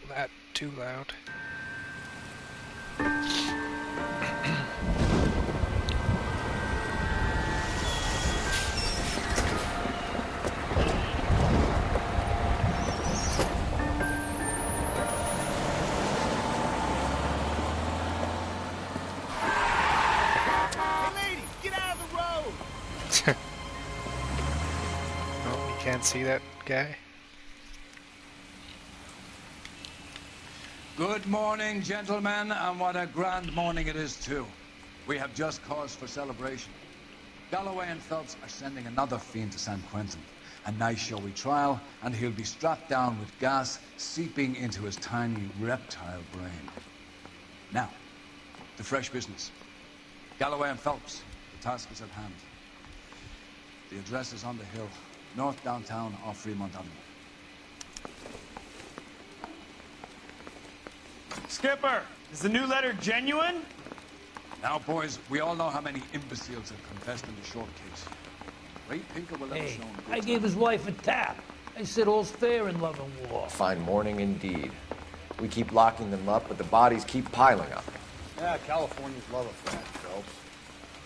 that too loud. Hey lady, get out of the road! Oh, you can't see that guy? Good morning, gentlemen, and what a grand morning it is, too. We have just cause for celebration. Galloway and Phelps are sending another fiend to San Quentin. A nice showy trial, and he'll be strapped down with gas seeping into his tiny reptile brain. Now, the fresh business. Galloway and Phelps, the task is at hand. The address is on the hill, north downtown off Fremont Avenue. Skipper, is the new letter genuine? Now, boys, we all know how many imbeciles have confessed in the short case. Ray Pinker will let us Hey, know. I gave his wife a tap. I said all's fair in love and war. Fine morning indeed. We keep locking them up, but the bodies keep piling up. Yeah, Californians love a fat, Phelps.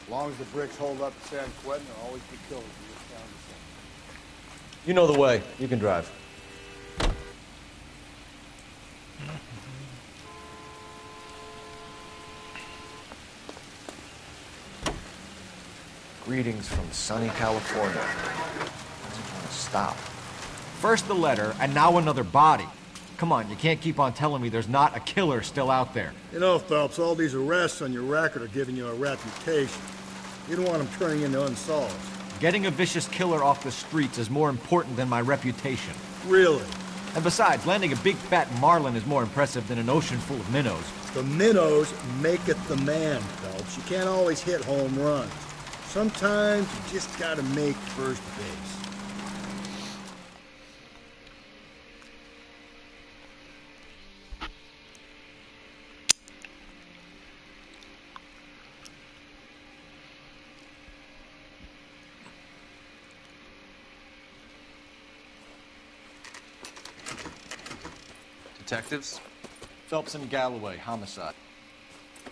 As long as the bricks hold up at San Quentin, there'll always be killers in this town the same. You know the way. You can drive. Greetings from sunny California. Doesn't want to stop. First the letter, and now another body. Come on, you can't keep on telling me there's not a killer still out there. You know, Phelps, all these arrests on your record are giving you a reputation. You don't want them turning into unsolved. Getting a vicious killer off the streets is more important than my reputation. Really? And besides, landing a big fat marlin is more impressive than an ocean full of minnows. The minnows make it the man, Phelps. You can't always hit home runs. Sometimes you just gotta make first base. Detectives? Phelps and Galloway, homicide.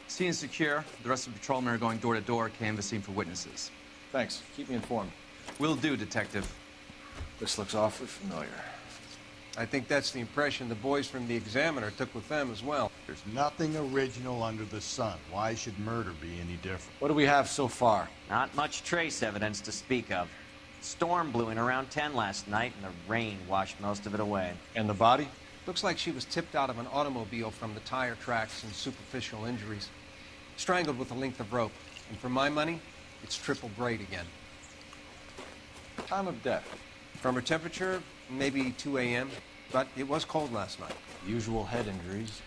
Scene is secure. The rest of the patrolmen are going door to door, canvassing for witnesses. Thanks. Keep me informed. Will do, Detective. This looks awfully familiar. I think that's the impression the boys from the Examiner took with them as well. There's nothing original under the sun. Why should murder be any different? What do we have so far? Not much trace evidence to speak of. Storm blew in around 10 last night, and the rain washed most of it away. And the body? Looks like she was tipped out of an automobile from the tire tracks and superficial injuries. Strangled with a length of rope. And for my money, it's triple braid again. Time of death? From her temperature, maybe 2 a.m., but it was cold last night. Usual head injuries.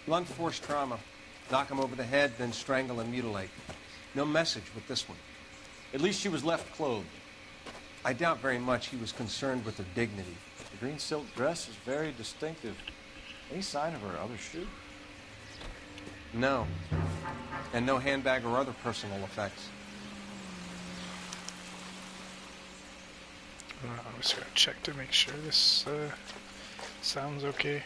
Blunt force trauma. Knock him over the head, then strangle and mutilate. No message with this one. At least she was left clothed. I doubt very much he was concerned with her dignity. The green silk dress is very distinctive. Any sign of her other shoe? No. And no handbag or other personal effects. I'm just gonna check to make sure this sounds okay.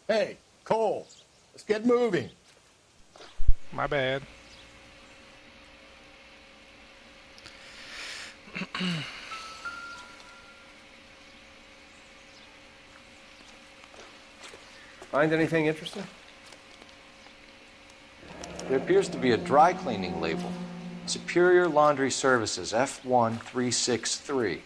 Hey, Cole, let's get moving. My bad. Find anything interesting? There appears to be a dry cleaning label. Superior Laundry Services, F1363.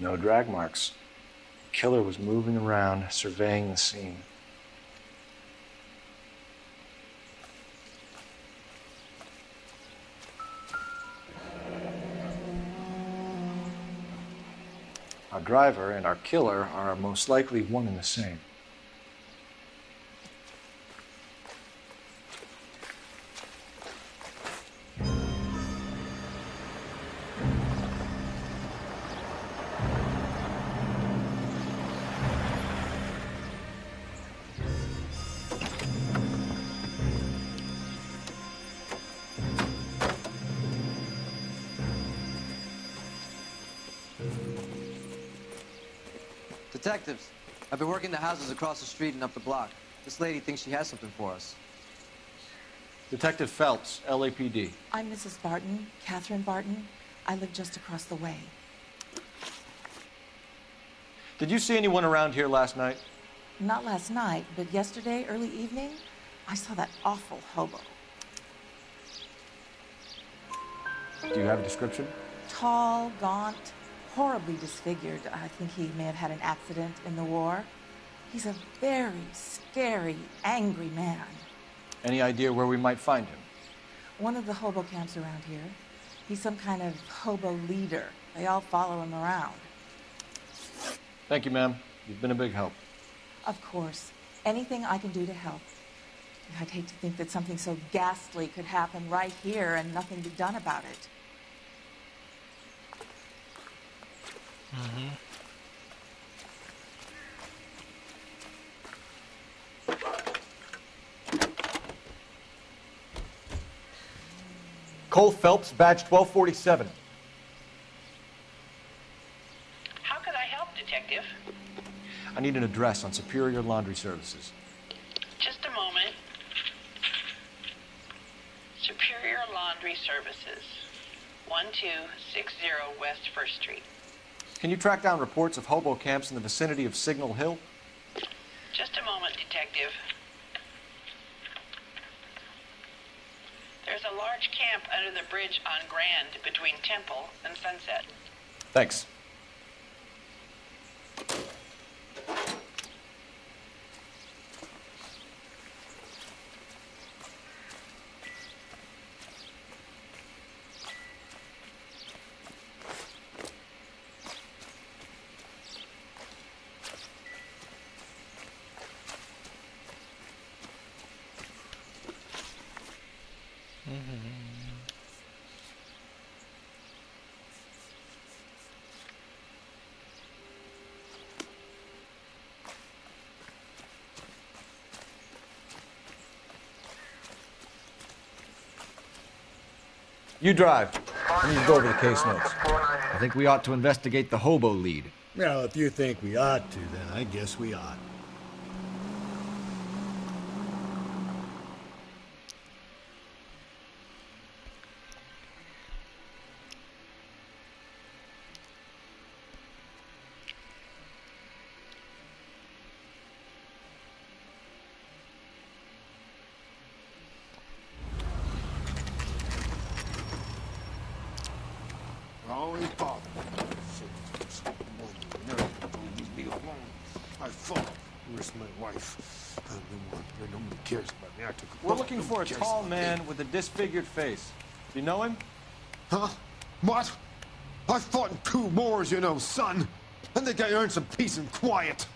No drag marks. The killer was moving around, surveying the scene. Our driver and our killer are most likely one and the same. Detectives, I've been working the houses across the street and up the block. This lady thinks she has something for us. Detective Phelps, LAPD. I'm Mrs. Barton, Catherine Barton. I live just across the way. Did you see anyone around here last night? Not last night, but yesterday, early evening, I saw that awful hobo. Do you have a description? Tall, gaunt, horribly disfigured. I think he may have had an accident in the war. He's a very scary, angry man. Any idea where we might find him? One of the hobo camps around here. He's some kind of hobo leader. They all follow him around. Thank you, ma'am. You've been a big help. Of course. Anything I can do to help. I'd hate to think that something so ghastly could happen right here and nothing be done about it. Mm-hmm. Cole Phelps, badge 1247. How could I help, Detective? I need an address on Superior Laundry Services. Just a moment. Superior Laundry Services, 1260 West 1st Street. Can you track down reports of hobo camps in the vicinity of Signal Hill? Just a moment, Detective. There's a large camp under the bridge on Grand between Temple and Sunset. Thanks. You drive. I need to go over the case notes. I think we ought to investigate the hobo lead. Well, if you think we ought to, then I guess we ought. Always bother. I fought. Where's my wife? Nobody cares about me. I took a We're looking for a tall man with a disfigured face. Do you know him? Huh? What? I fought in 2 wars, you know, son. I think I earned some peace and quiet.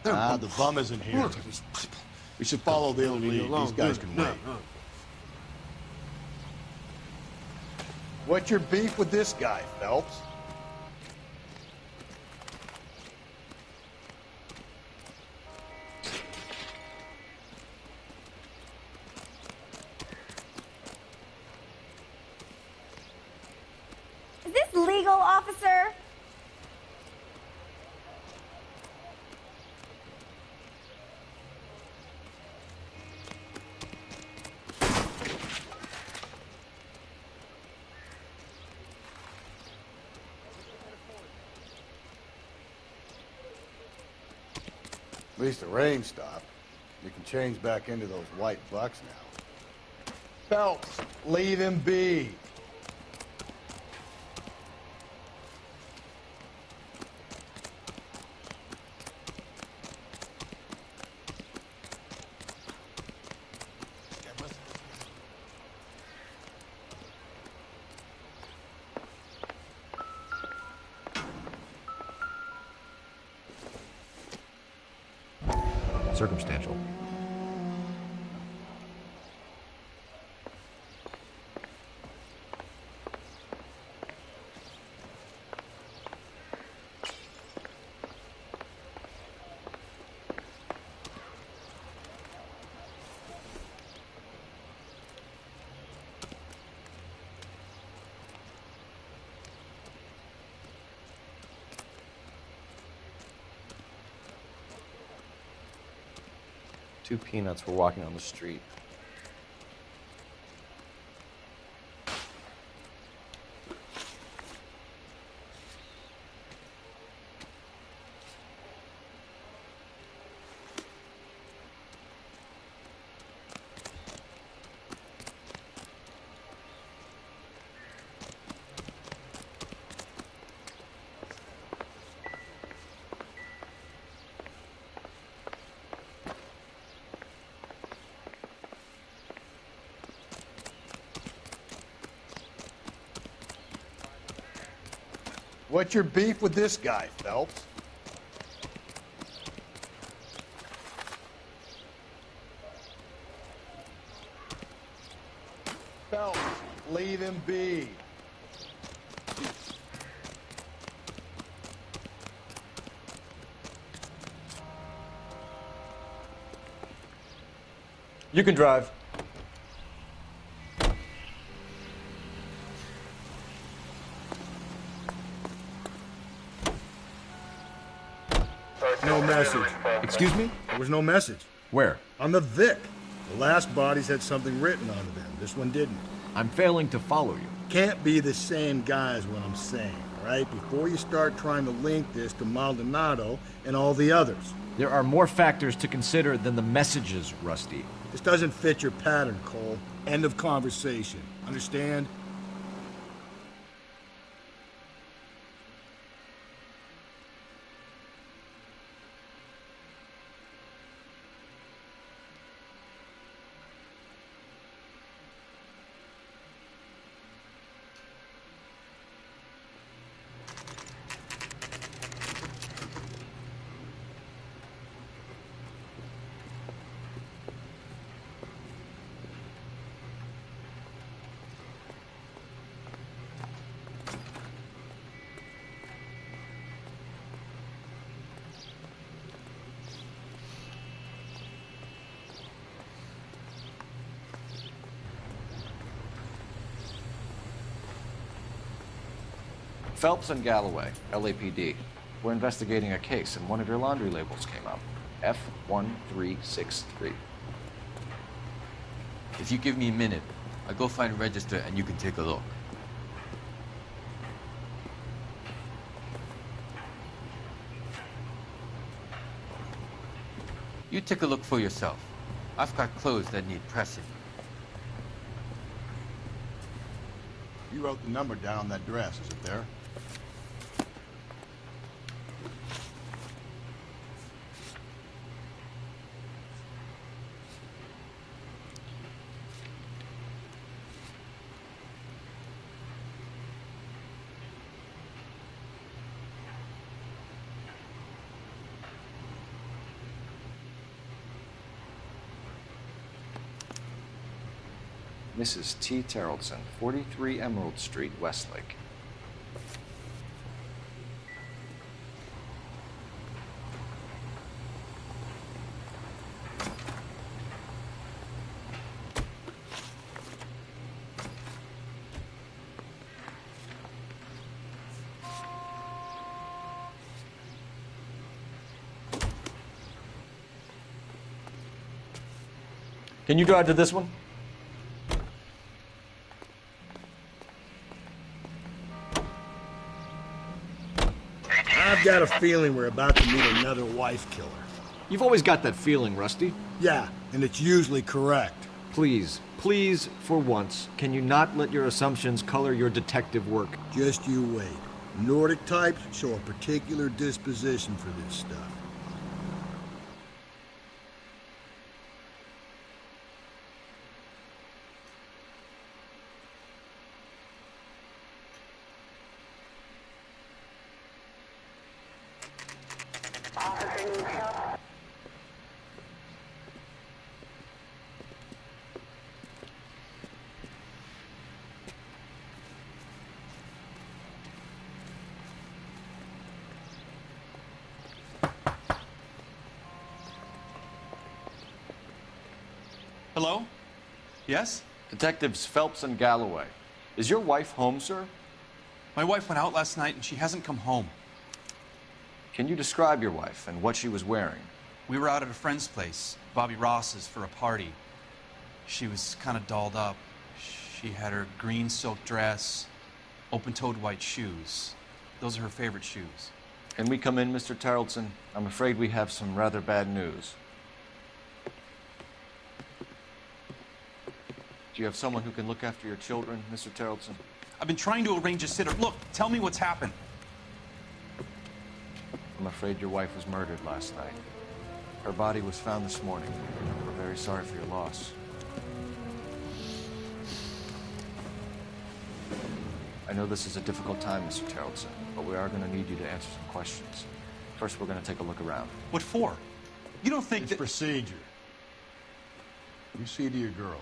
The bum isn't here. We should follow the lead. These guys can wait. What's your beef with this guy, Phelps? Is this legal, officer? At least the rain stopped. You can change back into those white bucks now. Phelps, leave him be. Circumstantial. Two peanuts were walking on the street. What's your beef with this guy, Phelps? Phelps, leave him be. You can drive. No message. Excuse me? There was no message. Where? On the Vic. The last bodies had something written onto them. This one didn't. I'm failing to follow you. Can't be the same guy is what I'm saying, right? Before you start trying to link this to Maldonado and all the others. There are more factors to consider than the messages, Rusty. This doesn't fit your pattern, Cole. End of conversation. Understand? Phelps and Galloway, LAPD. We're investigating a case, and one of your laundry labels came up. F1363. If you give me a minute, I'll go find a register and you can take a look. You take a look for yourself. I've got clothes that need pressing. You wrote the number down on that dress, is it there? Mrs. T. Terrellson, 43 Emerald Street, Westlake. Can you drive to this one? I've got a feeling we're about to meet another wife killer. You've always got that feeling, Rusty. Yeah, and it's usually correct. Please, please, for once, can you not let your assumptions color your detective work? Just you wait. Nordic types show a particular disposition for this stuff. Hello? Yes? Detectives Phelps and Galloway. Is your wife home, sir? My wife went out last night and she hasn't come home. Can you describe your wife and what she was wearing? We were out at a friend's place, Bobby Ross's, for a party. She was kind of dolled up. She had her green silk dress, open-toed white shoes. Those are her favorite shoes. Can we come in, Mr. Tarleton? I'm afraid we have some rather bad news. Do you have someone who can look after your children, Mr. Tarleton? I've been trying to arrange a sitter. Look, tell me what's happened. I'm afraid your wife was murdered last night. Her body was found this morning. We're very sorry for your loss. I know this is a difficult time, Mr. Tarleton, but we are going to need you to answer some questions. First, we're going to take a look around. What for? You don't think It's procedure. You see to your girls.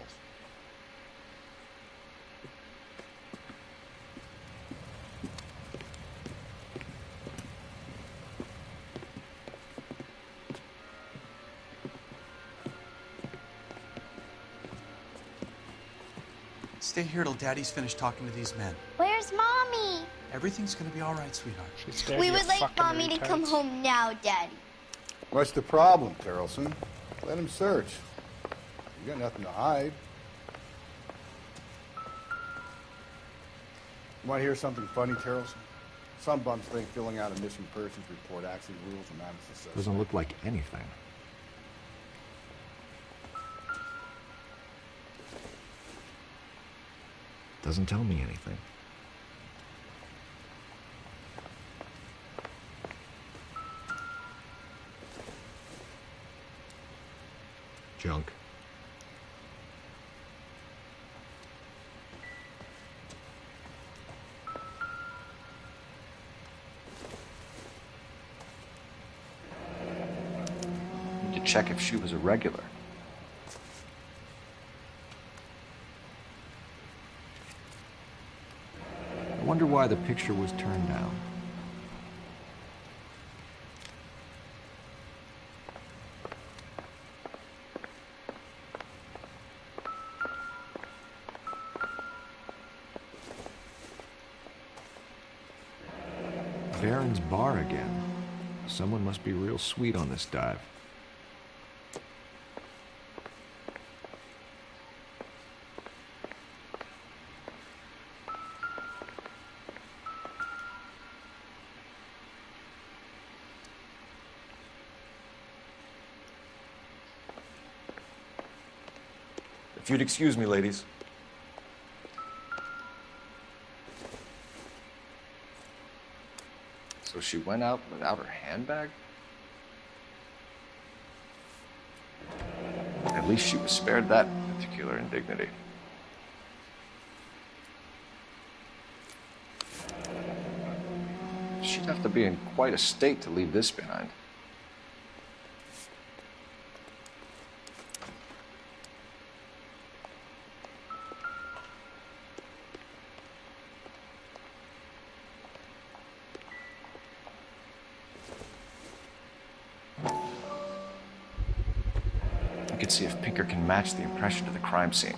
Stay here till Daddy's finished talking to these men. Where's Mommy? Everything's gonna be all right, sweetheart. We would like Mommy to come home now, Daddy. What's the problem, Tarleton? Let him search. You got nothing to hide. You want to hear something funny, Tarleton? Some bums think filling out a missing persons report actually rules them out as a suspect. Doesn't look like anything. Doesn't tell me anything. Junk. Need to check if she was a regular. I wonder why the picture was turned down. Baron's bar again. Someone must be real sweet on this dive. If you'd excuse me, ladies. So she went out without her handbag? At least she was spared that particular indignity. She'd have to be in quite a state to leave this behind. I could see if Pinker can match the impression to the crime scene.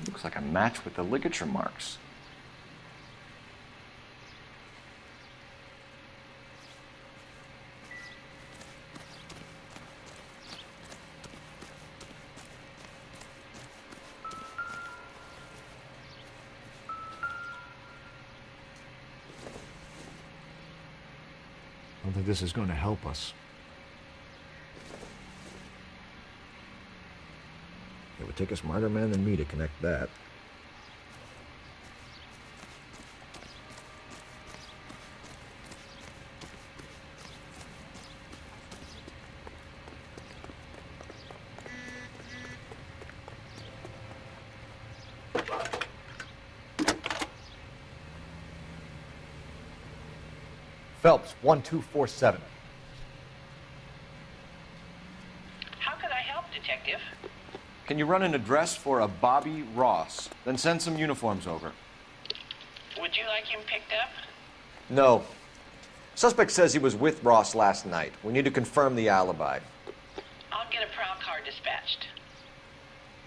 Looks like a match with the ligature marks. I don't think this is going to help us. It would take a smarter man than me to connect that. Phelps, 1247. How could I help, Detective? Can you run an address for a Bobby Ross? Then send some uniforms over. Would you like him picked up? No. Suspect says he was with Ross last night. We need to confirm the alibi. I'll get a prowl car dispatched.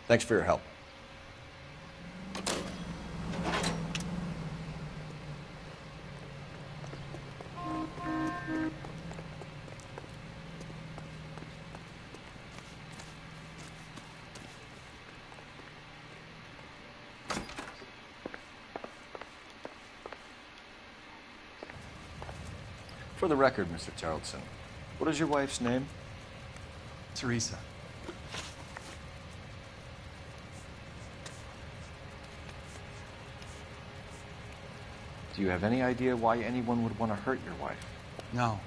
Thanks for your help. For the record, Mr. Tarleton, what is your wife's name? Teresa. Do you have any idea why anyone would want to hurt your wife? No.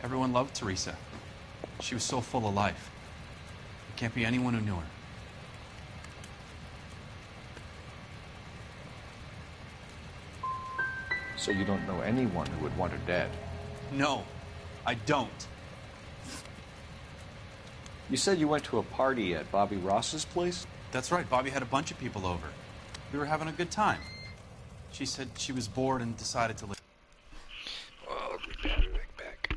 Everyone loved Teresa. She was so full of life. There can't be anyone who knew her. So you don't know anyone who would want her dead? No, I don't. You said you went to a party at Bobby Ross's place? That's right. Bobby had a bunch of people over. We were having a good time. She said she was bored and decided to leave. Oh, back.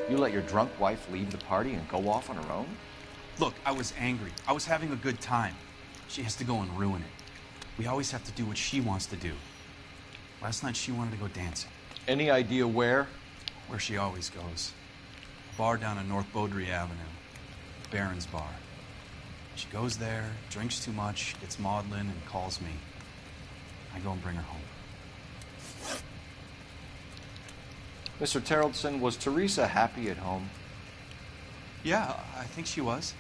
You let your drunk wife leave the party and go off on her own? Look, I was angry. I was having a good time. She has to go and ruin it. We always have to do what she wants to do. Last night she wanted to go dancing. Any idea where? Where she always goes. A bar down on North Beaudry Avenue. Baron's Bar. She goes there, drinks too much, gets maudlin, and calls me. I go and bring her home. Mr. Tarleton, was Teresa happy at home? Yeah, I think she was.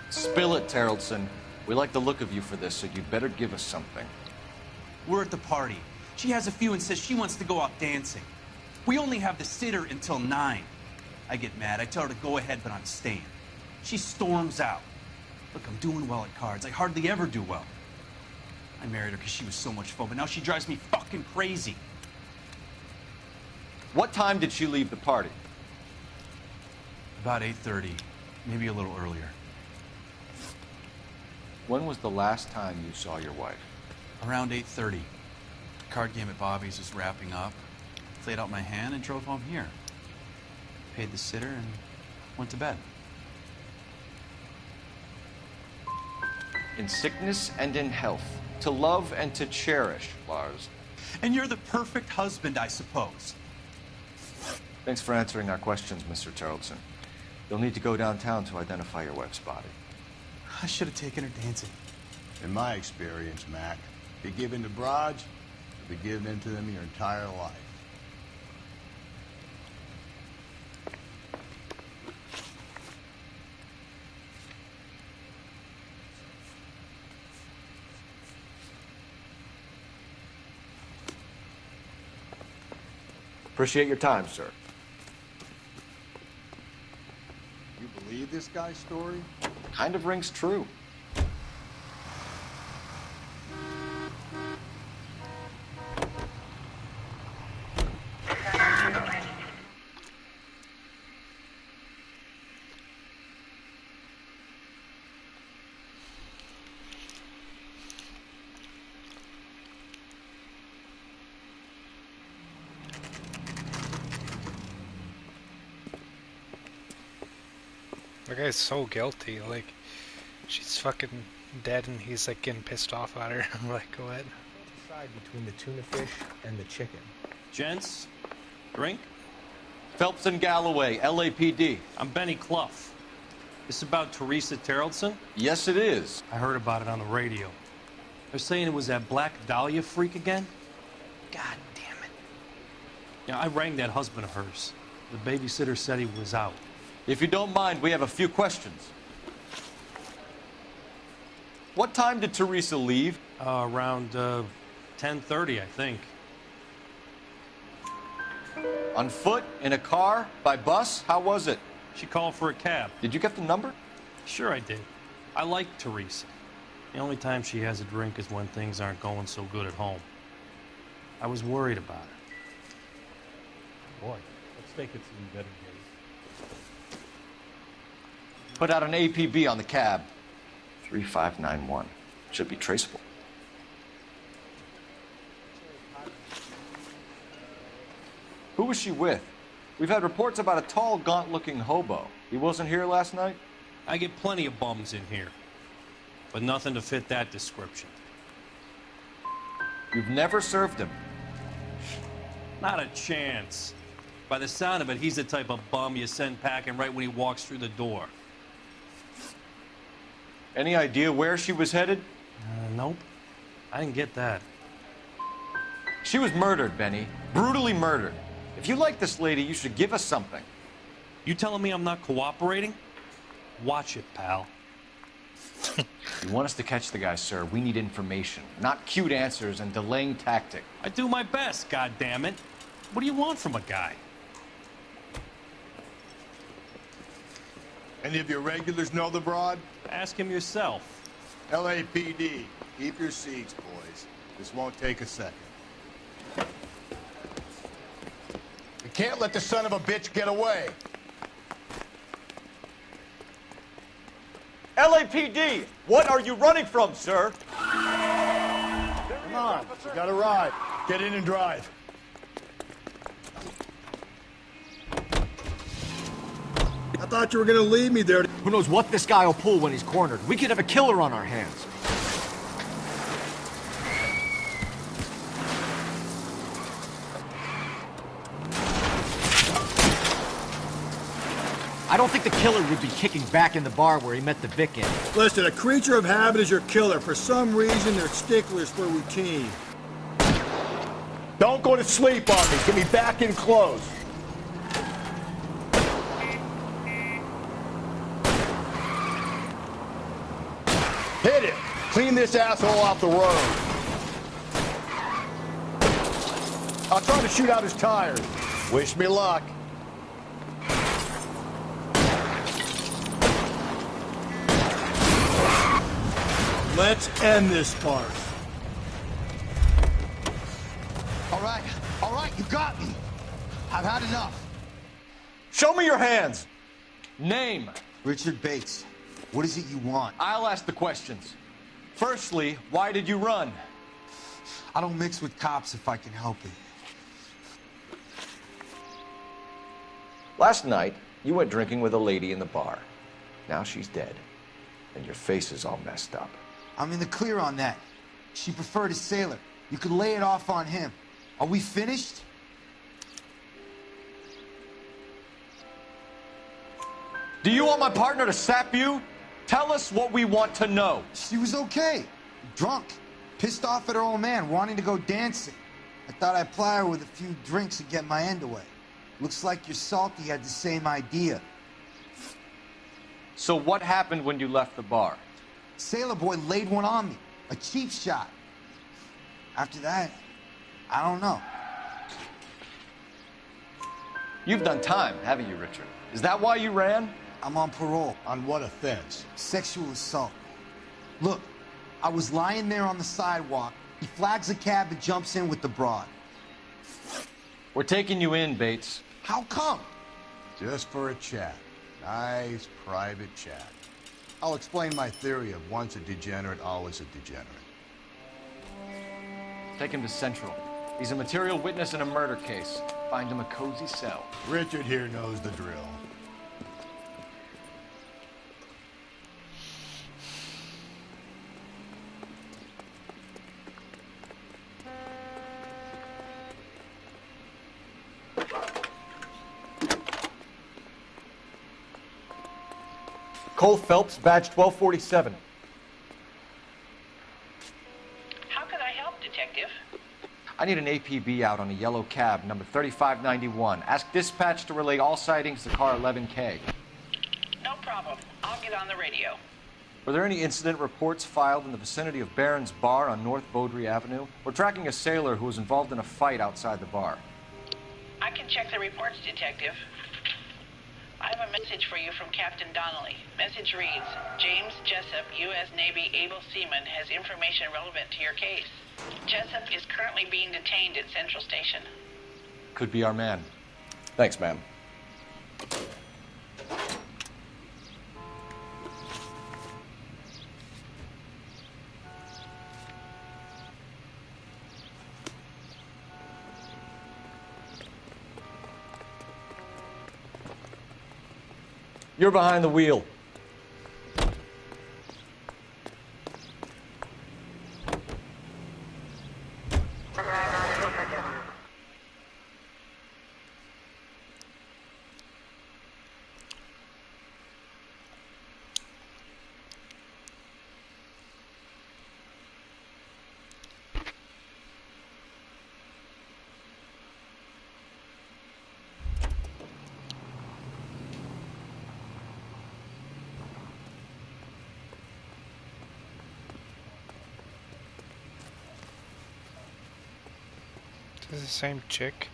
Spill it, Tarleton. We like the look of you for this, so you'd better give us something. We're at the party. She has a few and says she wants to go out dancing. We only have the sitter until 9. I get mad. I tell her to go ahead, but I'm staying. She storms out. Look, I'm doing well at cards. I hardly ever do well. I married her because she was so much fun, but now she drives me fucking crazy. What time did she leave the party? About 8:30, maybe a little earlier. When was the last time you saw your wife? Around 8:30. The card game at Bobby's was wrapping up. Played out my hand and drove home here. Paid the sitter and went to bed. In sickness and in health, to love and to cherish, Lars. And you're the perfect husband, I suppose. Thanks for answering our questions, Mr. Tarleton. You'll need to go downtown to identify your wife's body. I should have taken her dancing. In my experience, Mac, if you give in to broads, you'll be giving in to them your entire life. Appreciate your time, sir. You believe this guy's story? Kind of rings true. The guy's so guilty, like, she's fucking dead and he's like getting pissed off at her. I'm like, go ahead. Decide between the tuna fish and the chicken. Gents, drink? Phelps and Galloway, LAPD. I'm Benny Clough. This about Teresa Tarleton? Yes, it is. I heard about it on the radio. They're saying it was that Black Dahlia freak again? God damn it. Yeah, I rang that husband of hers. The babysitter said he was out. If you don't mind, we have a few questions. What time did Teresa leave? Around 10:30, I think. On foot? In a car? By bus? How was it? She called for a cab. Did you get the number? Sure I did. I like Teresa. The only time she has a drink is when things aren't going so good at home. I was worried about her. Boy, let's make it some better days. Put out an APB on the cab. 3591. Should be traceable. Who was she with? We've had reports about a tall, gaunt-looking hobo. He wasn't here last night? I get plenty of bums in here, but nothing to fit that description. You've never served him? Not a chance. By the sound of it, he's the type of bum you send packing right when he walks through the door. Any idea where she was headed? Nope. I didn't get that. She was murdered, Benny. Brutally murdered. If you like this lady, you should give us something. You telling me I'm not cooperating? Watch it, pal. You want us to catch the guy, sir. We need information, not cute answers and delaying tactic. I do my best, goddammit. What do you want from a guy? Any of your regulars know the broad? Ask him yourself. LAPD, keep your seats, boys. This won't take a second. You can't let the son of a bitch get away. LAPD, what are you running from, sir? Come on, you got a ride. Get in and drive. I thought you were gonna leave me there. Who knows what this guy will pull when he's cornered? We could have a killer on our hands. I don't think the killer would be kicking back in the bar where he met the Vic in. Listen, a creature of habit is your killer. For some reason, they're sticklers for routine. Don't go to sleep on me. Get me back in close. Hit it. Clean this asshole off the road. I'll try to shoot out his tires. Wish me luck. Let's end this farce. All right, you got me. I've had enough. Show me your hands. Name. Richard Bates. What is it you want? I'll ask the questions. Firstly, why did you run? I don't mix with cops if I can help it. Last night, you went drinking with a lady in the bar. Now she's dead, and your face is all messed up. I'm in the clear on that. She preferred a sailor. You could lay it off on him. Are we finished? Do you want my partner to sap you? Tell us what we want to know. She was okay. Drunk. Pissed off at her old man, wanting to go dancing. I thought I'd ply her with a few drinks and get my end away. Looks like your Salty had the same idea. So what happened when you left the bar? Sailor Boy laid one on me. A cheap shot. After that, I don't know. You've done time, haven't you, Richard? Is that why you ran? I'm on parole. On what offense? Sexual assault. Look, I was lying there on the sidewalk. He flags a cab and jumps in with the broad. We're taking you in, Bates. How come? Just for a chat. Nice, private chat. I'll explain my theory of once a degenerate, always a degenerate. Take him to Central. He's a material witness in a murder case. Find him a cozy cell. Richard here knows the drill. Cole Phelps, badge 1247. How could I help, Detective? I need an APB out on a yellow cab, number 3591. Ask dispatch to relay all sightings to car 11K. No problem. I'll get on the radio. Were there any incident reports filed in the vicinity of Barron's Bar on North Beaudry Avenue? We're tracking a sailor who was involved in a fight outside the bar. I can check the reports, Detective. I have a message for you from Captain Donnelly. Message reads, James Jessup, U.S. Navy able seaman, has information relevant to your case. Jessup is currently being detained at Central Station. Could be our man. Thanks, ma'am. You're behind the wheel. Is this the same chick?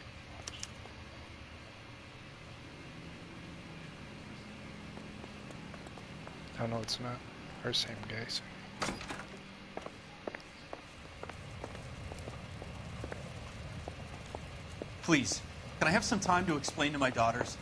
Oh no, it's not. Or same guy. Sorry. Please, can I have some time to explain to my daughters?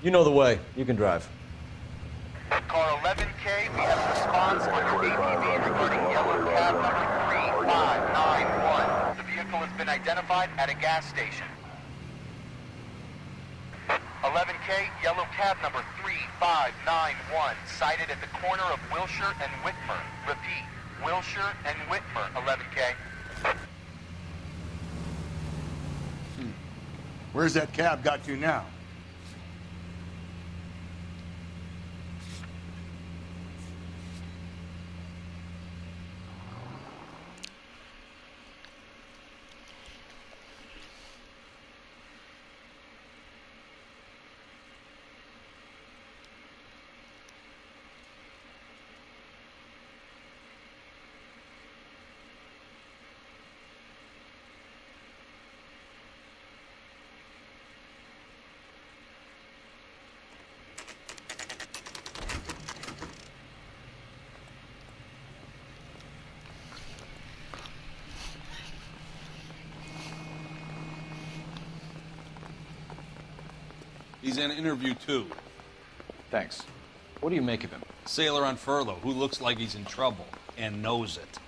You know the way. You can drive. Car 11K, we have a response on your APB regarding yellow cab number 3591. The vehicle has been identified at a gas station. 11K, yellow cab number 3591, sighted at the corner of Wilshire and Whitmer. Repeat, Wilshire and Whitmer, 11K. Where's that cab got to now? He's in interview 2. Thanks. What do you make of him? Sailor on furlough who looks like he's in trouble and knows it.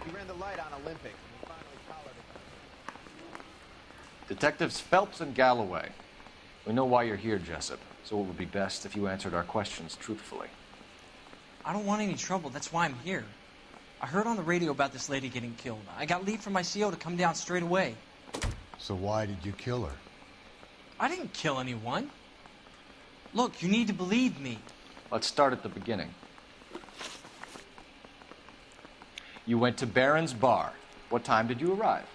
He ran the light on Olympic. And finally collared it. Detectives Phelps and Galloway. We know why you're here, Jessup, so it would be best if you answered our questions truthfully. I don't want any trouble. That's why I'm here. I heard on the radio about this lady getting killed. I got leave from my CO to come down straight away. So why did you kill her? I didn't kill anyone. Look, you need to believe me. Let's start at the beginning. You went to Barron's Bar. What time did you arrive?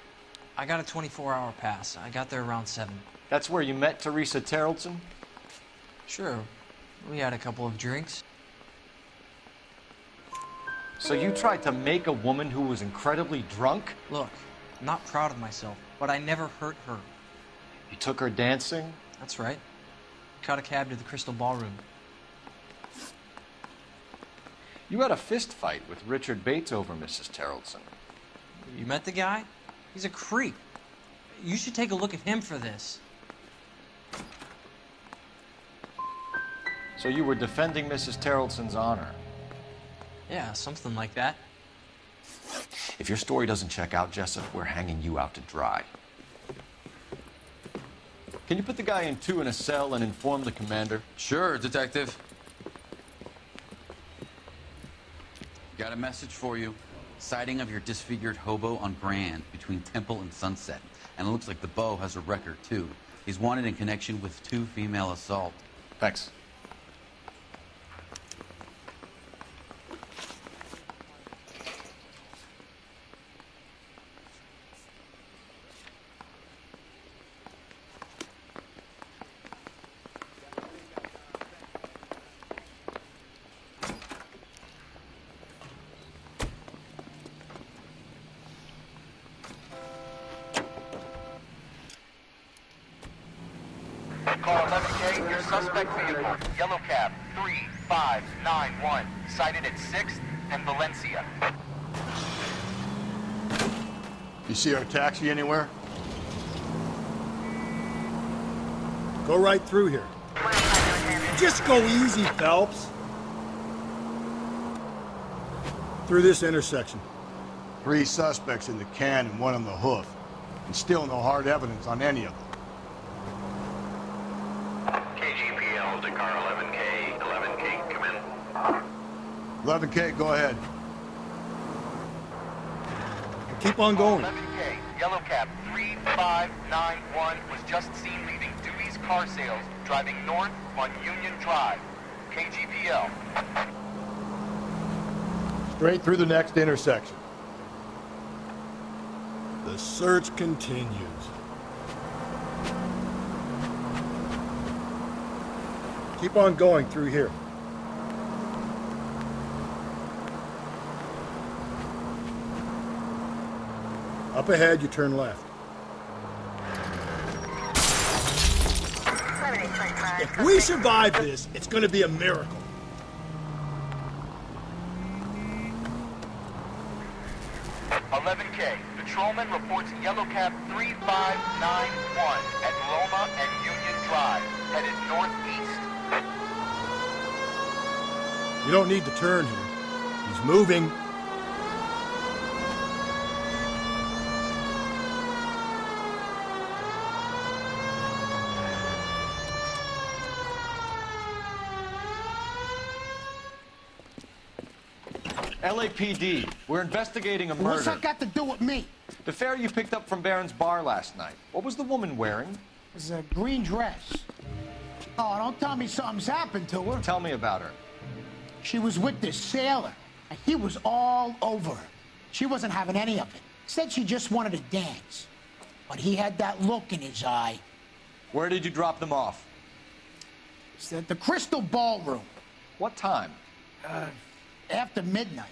I got a 24-hour pass. I got there around 7. That's where you met Teresa Terrellson? Sure. We had a couple of drinks. So you tried to make a woman who was incredibly drunk? Look, I'm not proud of myself, but I never hurt her. You took her dancing? That's right. Caught a cab to the Crystal Ballroom. You had a fist fight with Richard Bates over Mrs. Terrellson. You met the guy? He's a creep. You should take a look at him for this. So you were defending Mrs. Terrellson's honor? Yeah, something like that. If your story doesn't check out, Jessup, we're hanging you out to dry. Can you put the guy in 2 in a cell and inform the commander? Sure, Detective. Got a message for you. Sighting of your disfigured hobo on Grand between Temple and Sunset. And it looks like the Beau has a record, too. He's wanted in connection with 2 female assault. Thanks. Car 11K, your suspect vehicle, yellow cab 3591, sighted at 6th and Valencia. You see our taxi anywhere? Go right through here. Just go easy, Phelps. Through this intersection. 3 suspects in the can and 1 on the hoof. And still no hard evidence on any of them. KGPL to car 11K, 11K, come in. 11K, go ahead. Keep on going. 11K, yellow cab 3591 was just seen leaving Dewey's Car Sales, driving north on Union Drive. KGPL. Straight through the next intersection. The search continues. Keep on going through here. Up ahead, you turn left. If we survive this, it's going to be a miracle. Patrolman reports yellow cab 3591 at Loma and Union Drive, headed northeast. You don't need to turn here. He's moving. LAPD, we're investigating a murder. What's that got to do with me? The fare you picked up from Barron's Bar last night. What was the woman wearing? It was a green dress. Oh, don't tell me something's happened to her. Tell me about her. She was with this sailor, and he was all over her. She wasn't having any of it. Said she just wanted to dance. But he had that look in his eye. Where did you drop them off? It's at the Crystal Ballroom. What time? After midnight.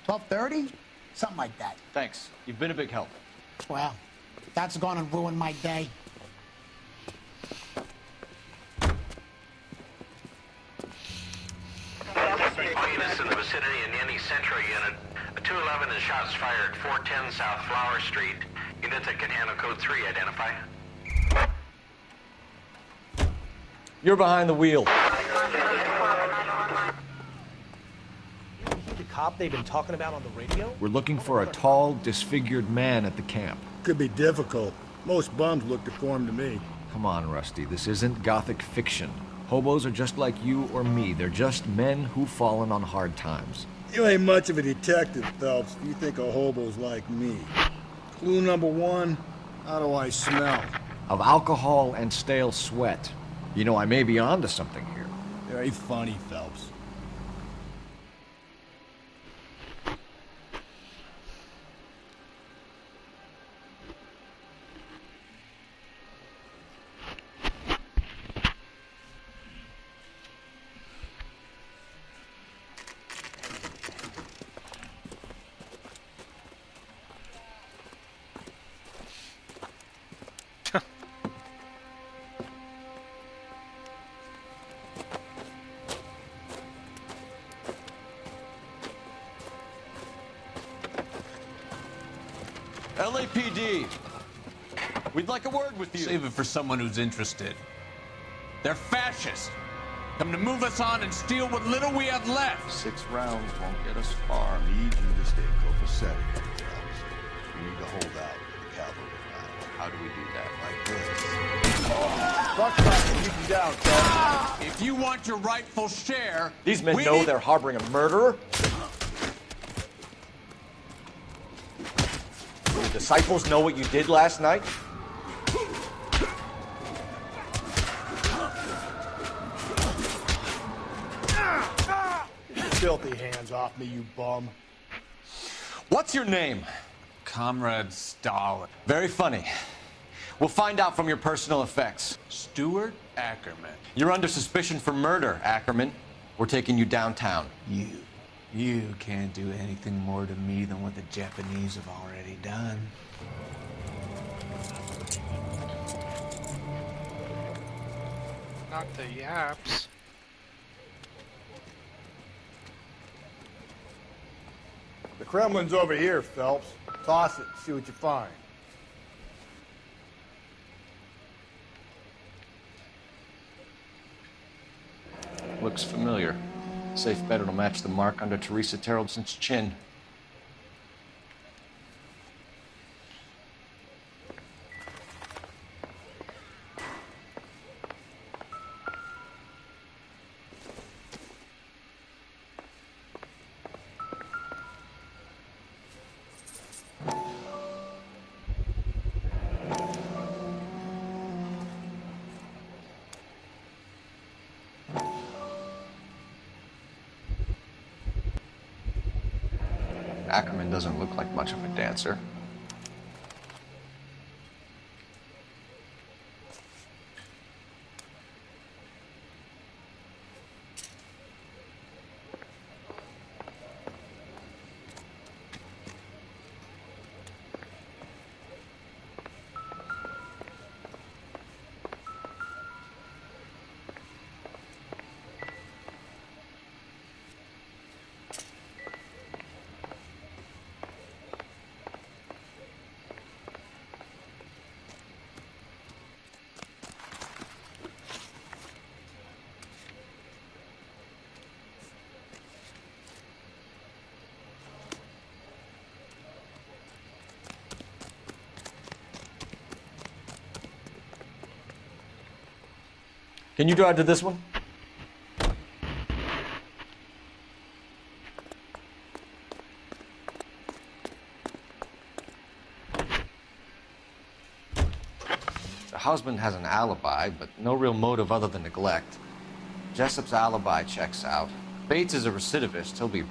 12:30? Something like that. Thanks. You've been a big help. Well, that's gonna ruin my day. Cleanest in the vicinity in any Central unit. A 211 11 is shots fired at 410 South Flower Street. Units that can handle code 3, identify. You're behind the wheel. The cop they've been talking about on the radio? We're looking for a tall, disfigured man at the camp. Could be difficult. Most bums look deformed to me. Come on, Rusty. This isn't gothic fiction. Hobos are just like you or me. They're just men who've fallen on hard times. You ain't much of a detective, Phelps. You think a hobo's like me. Clue number 1, how do I smell? Of alcohol and stale sweat. You know, I may be onto something here. Very funny, Phelps. LAPD. We'd like a word with you. Save it for someone who's interested. They're fascists. Come to move us on and steal what little we have left. 6 rounds won't get us far. I need you to stay copacetic, Phelps. We need to hold out for the cavalry line. How do we do that? Like this. Buckshot will keep you down, Phelps. If you want your rightful share... These men know they're harboring a murderer? Do the disciples know what you did last night? Filthy hands off me, you bum. What's your name? Comrade Stalin. Very funny. We'll find out from your personal effects. Stuart Ackerman. You're under suspicion for murder, Ackerman. We're taking you downtown. You can't do anything more to me than what the Japanese have already done. Not the yaps. The Kremlin's over here, Phelps. Toss it, see what you find. Looks familiar. Safe bet it'll match the mark under Teresa Terrelson's chin. Ackerman doesn't look like much of a dancer. Can you drive to this one? The husband has an alibi, but no real motive other than neglect. Jessup's alibi checks out. Bates is a recidivist. He'll be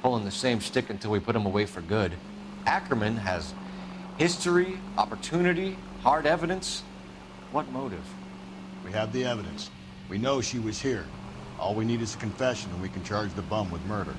pulling the same stick until we put him away for good. Ackerman has history, opportunity, hard evidence. What motive? We have the evidence. We know she was here. All we need is a confession, and we can charge the bum with murder.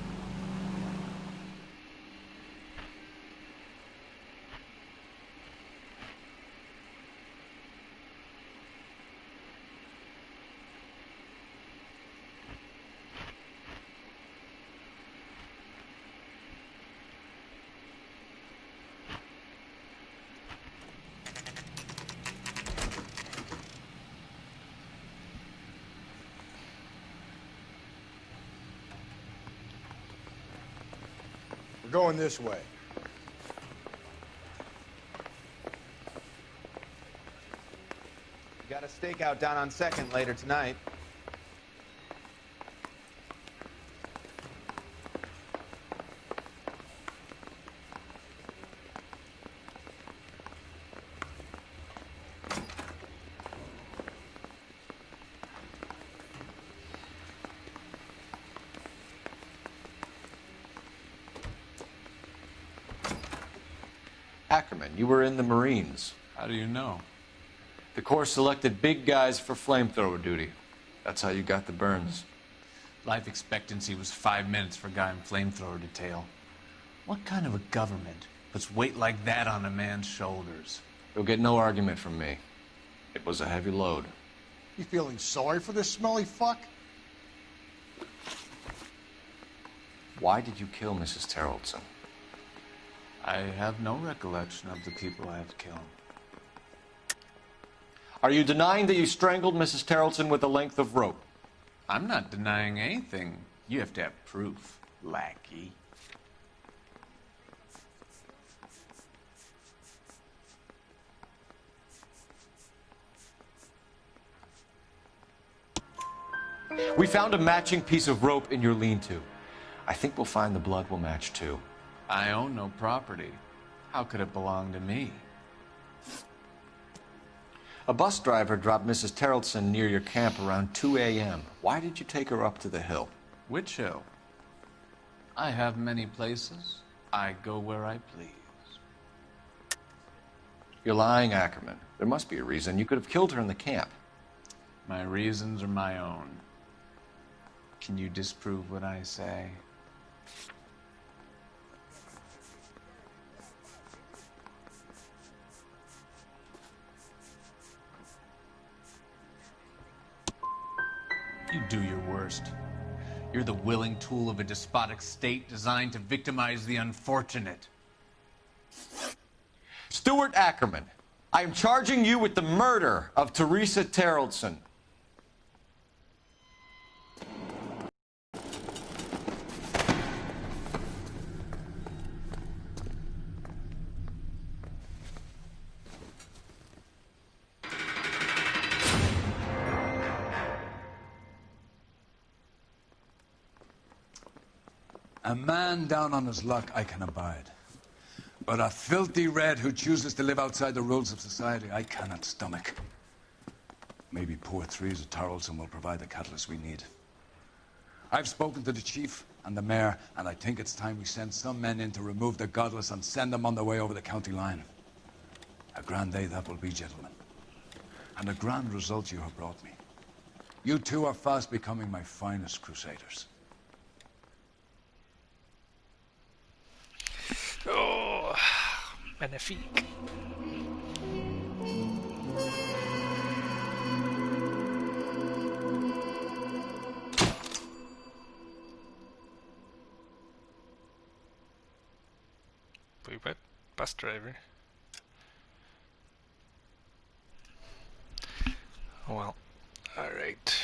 We're going this way. Got a stakeout down on 2nd later tonight. Ackerman, you were in the Marines. How do you know? The Corps selected big guys for flamethrower duty. That's how you got the burns. Life expectancy was 5 minutes for a guy in flamethrower detail. What kind of a government puts weight like that on a man's shoulders? You'll get no argument from me. It was a heavy load. You feeling sorry for this smelly fuck? Why did you kill Mrs. Terrellson? I have no recollection of the people I have killed. Are you denying that you strangled Mrs. Terrellson with a length of rope? I'm not denying anything. You have to have proof, lackey. We found a matching piece of rope in your lean-to. I think we'll find the blood will match too. I own no property. How could it belong to me? A bus driver dropped Mrs. Terrellson near your camp around 2 a.m. Why did you take her up to the hill? Which hill? I have many places. I go where I please. You're lying, Ackerman. There must be a reason. You could have killed her in the camp. My reasons are my own. Can you disprove what I say? You do your worst. You're the willing tool of a despotic state designed to victimize the unfortunate. Stuart Ackerman, I am charging you with the murder of Teresa Terrellson. A man down on his luck I can abide. But a filthy red who chooses to live outside the rules of society, I cannot stomach. Maybe poor Teresa Terrellson will provide the catalyst we need. I've spoken to the chief and the mayor, and I think it's time we send some men in to remove the godless and send them on their way over the county line. A grand day that will be, gentlemen. And a grand result you have brought me. You two are fast becoming my finest crusaders. Oh, magnifique. Blue bus driver. Oh well. Alright.